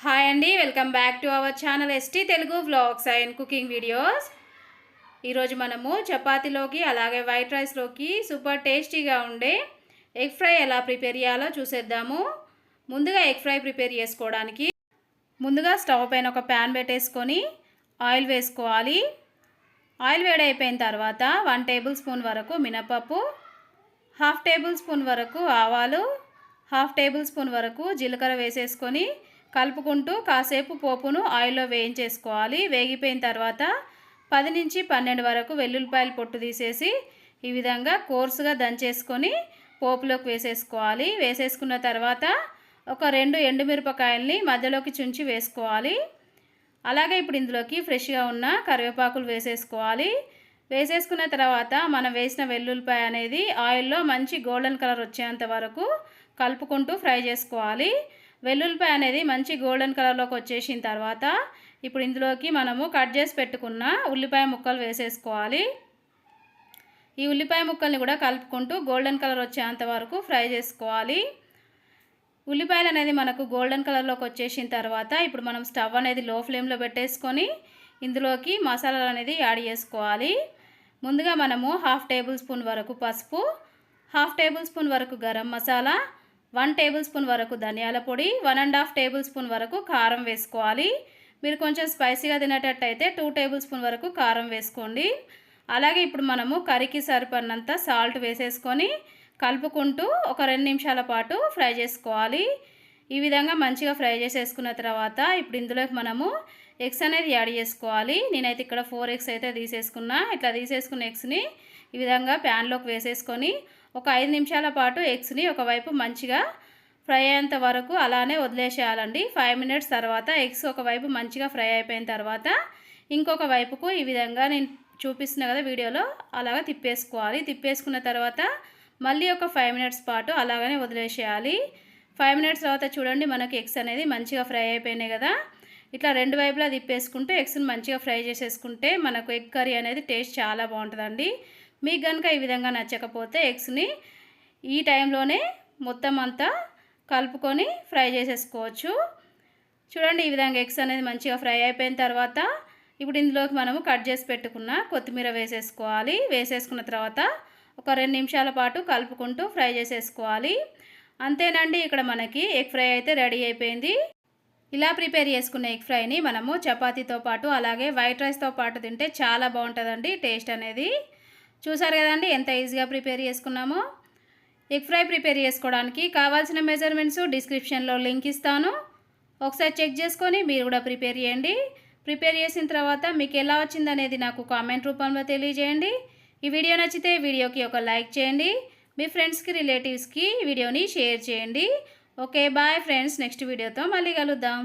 Hi అండి, welcome back to our channel ST Telugu vlogs and cooking videos. ఈరోజు మనము చపాతీలోకి అలాగే వైట్ రైస్లోకి సూపర్ టేస్టీగా ఉండే ఎగ్ ఫ్రై ఎలా ప్రిపేర్ చేయాలో చూసేద్దాము. ముందుగా ఎగ్ ఫ్రై ప్రిపేర్ చేసుకోవడానికి ముందుగా స్టవ్ పైన ఒక ప్యాన్ పెట్టేసుకొని ఆయిల్ వేసుకోవాలి. ఆయిల్ వేడైపోయిన తర్వాత 1 టేబుల్ స్పూన్ వరకు మినపప్పు, 1/2 టేబుల్ స్పూన్ వరకు ఆవాలు, 1/2 టేబుల్ స్పూన్ వరకు జీలకర్ర వేసేసుకొని కలుపుకుంటూ కాసేపు పోపును ఆయిల్లో వేయించేసుకోవాలి. వేగిపోయిన తర్వాత 10 నుంచి 12 వరకు వెల్లుల్లిపాయలు పొట్టు తీసేసి ఈ విధంగా కోర్సుగా దంచేసుకొని పోపులోకి వేసేసుకోవాలి. వేసేసుకున్న తర్వాత ఒక 2 ఎండుమిరపకాయల్ని మధ్యలోకి చుంచి వేసుకోవాలి. అలాగే ఇప్పుడు ఇందులోకి ఫ్రెష్గా ఉన్న కరివేపాకులు వేసేసుకోవాలి. వేసేసుకున్న తర్వాత మనం వేసిన వెల్లుల్లిపాయ అనేది ఆయిల్లో మంచి గోల్డెన్ కలర్ వచ్చేంత వరకు కలుపుకుంటూ ఫ్రై చేసుకోవాలి. వెల్లుల్లిపాయ అనేది మంచి గోల్డెన్ కలర్లోకి వచ్చేసిన తర్వాత ఇప్పుడు ఇందులోకి మనము కట్ చేసి పెట్టుకున్న ఉల్లిపాయ ముక్కలు వేసేసుకోవాలి. ఈ ఉల్లిపాయ ముక్కల్ని కూడా కలుపుకుంటూ గోల్డెన్ కలర్ వచ్చేంత వరకు ఫ్రై చేసుకోవాలి. ఉల్లిపాయలు అనేది మనకు గోల్డెన్ కలర్లోకి వచ్చేసిన తర్వాత ఇప్పుడు మనం స్టవ్ అనేది లో ఫ్లేమ్లో పెట్టేసుకొని ఇందులోకి మసాలాలు అనేది యాడ్ చేసుకోవాలి. ముందుగా మనము 1/2 టేబుల్ స్పూన్ వరకు పసుపు, 1/2 టేబుల్ స్పూన్ వరకు గరం మసాలా, 1 టేబుల్ స్పూన్ వరకు ధనియాల పొడి, 1.5 టేబుల్ స్పూన్ వరకు కారం వేసుకోవాలి. మీరు కొంచెం స్పైసీగా తినేటట్టయితే 2 టేబుల్ స్పూన్ వరకు కారం వేసుకోండి. అలాగే ఇప్పుడు మనము కర్రీకి సరిపడినంత సాల్ట్ వేసేసుకొని కలుపుకుంటూ ఒక 2 నిమిషాల పాటు ఫ్రై చేసుకోవాలి. ఈ విధంగా మంచిగా ఫ్రై చేసేసుకున్న తర్వాత ఇప్పుడు ఇందులోకి మనము ఎగ్స్ అనేది యాడ్ చేసుకోవాలి. నేనైతే ఇక్కడ 4 ఎగ్స్ అయితే తీసేసుకున్నా. ఇట్లా తీసేసుకున్న ఎగ్స్ని ఈ విధంగా ప్యాన్లోకి వేసేసుకొని ఒక 5 నిమిషాల పాటు ఎగ్స్ని ఒకవైపు మంచిగా ఫ్రై అయ్యేంత వరకు అలానే వదిలేసేయాలండి. 5 మినిట్స్ తర్వాత ఎగ్స్ ఒకవైపు మంచిగా ఫ్రై అయిపోయిన తర్వాత ఇంకొక వైపుకు ఈ విధంగా నేను చూపిస్తున్నా కదా వీడియోలో అలాగా తిప్పేసుకోవాలి. తిప్పేసుకున్న తర్వాత మళ్ళీ ఒక 5 మినిట్స్ పాటు అలాగనే వదిలేసేయాలి. 5 మినిట్స్ తర్వాత చూడండి మనకి ఎగ్స్ అనేది మంచిగా ఫ్రై అయిపోయినాయి కదా. ఇట్లా 2 వైపులా తిప్పేసుకుంటూ ఎగ్స్ని మంచిగా ఫ్రై చేసేసుకుంటే మనకు ఎగ్ కర్రీ అనేది టేస్ట్ చాలా బాగుంటుందండి. మీకు కనుక ఈ విధంగా నచ్చకపోతే ఎగ్స్ని ఈ టైంలోనే మొత్తం అంతా కలుపుకొని ఫ్రై చేసేసుకోవచ్చు. చూడండి ఈ విధంగా ఎగ్స్ అనేది మంచిగా ఫ్రై అయిపోయిన తర్వాత ఇప్పుడు ఇందులోకి మనము కట్ చేసి పెట్టుకున్న కొత్తిమీర వేసేసుకోవాలి. వేసేసుకున్న తర్వాత ఒక 2 నిమిషాల పాటు కలుపుకుంటూ ఫ్రై చేసేసుకోవాలి. అంతేనండి, ఇక్కడ మనకి ఎగ్ ఫ్రై అయితే రెడీ అయిపోయింది. ఇలా ప్రిపేర్ చేసుకున్న ఎగ్ ఫ్రైని మనము చపాతీతో పాటు అలాగే వైట్ రైస్తో పాటు తింటే చాలా బాగుంటుందండి టేస్ట్ అనేది. చూసారు కదండి ఎంత ఈజీగా ప్రిపేర్ చేసుకున్నామో. ఎగ్ ఫ్రై ప్రిపేర్ చేసుకోవడానికి కావాల్సిన మెజర్మెంట్స్ డిస్క్రిప్షన్లో లింక్ ఇస్తాను. ఒకసారి చెక్ చేసుకొని మీరు కూడా ప్రిపేర్ చేయండి. ప్రిపేర్ చేసిన తర్వాత మీకు ఎలా వచ్చిందనేది నాకు కామెంట్ రూపంలో తెలియజేయండి. ఈ వీడియో నచ్చితే వీడియోకి ఒక లైక్ చేయండి. మీ ఫ్రెండ్స్కి రిలేటివ్స్కి వీడియోని షేర్ చేయండి. ఓకే, బాయ్ ఫ్రెండ్స్, నెక్స్ట్ వీడియోతో మళ్ళీ కలుద్దాం.